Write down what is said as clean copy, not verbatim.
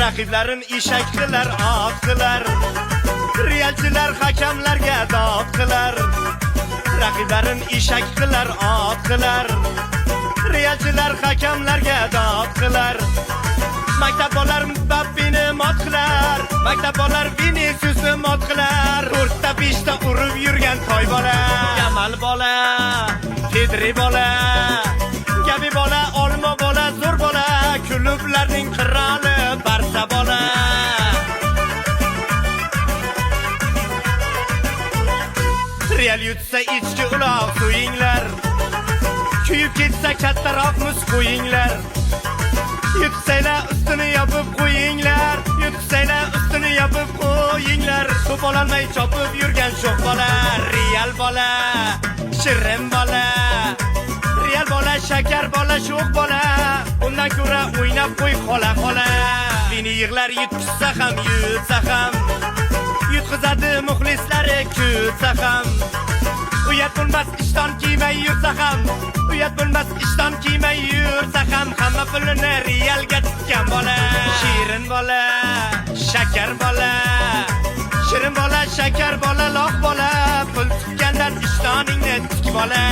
Raqiblarin eshak qilar, ot qilar. Realchilar hakamlarga dod qilar. Raqiblarin eshak qilar, ot qilar. Realchilar hakamlarga dod qilar. Maktab bolar Mbappeni mot qilar. Maktab bolar Viniciusni mot qilar. 4-5 urib yurgan toy bola, Yamal bola, Pedri bola, Gavi bola, Olmo bola, zo'r bola, klublarning qiroli Barsa bola. Real yutsa ichki uloq so'yinglar. Kuyib ketsa kattaroq muz qo'yinglar. Yutsanglar ustini yopib qo'yinglar. Yutsanglar ustini yopib qo'yinglar. To'p ololmay chopib yurgan sho'x bola, Real bola, shirin bola. Real bola, shakar bola, sho'x bola. Undan ko'ra o'ynab qo'y xola xola. Meni yig'lar yutsa ham, yutsa ham. Yutqizadi muxlislari kutsa ham. Uyat bo'lmas ishton kiymay yursa ham. Uyat bo'lmas ishton kiymay yursa ham. Hamma pulini Realga tikkan bola, shirin bola, shakar bola. Shirin bola, shakar bola, loq bola. Pul tutgandan ishtoningni tik bola.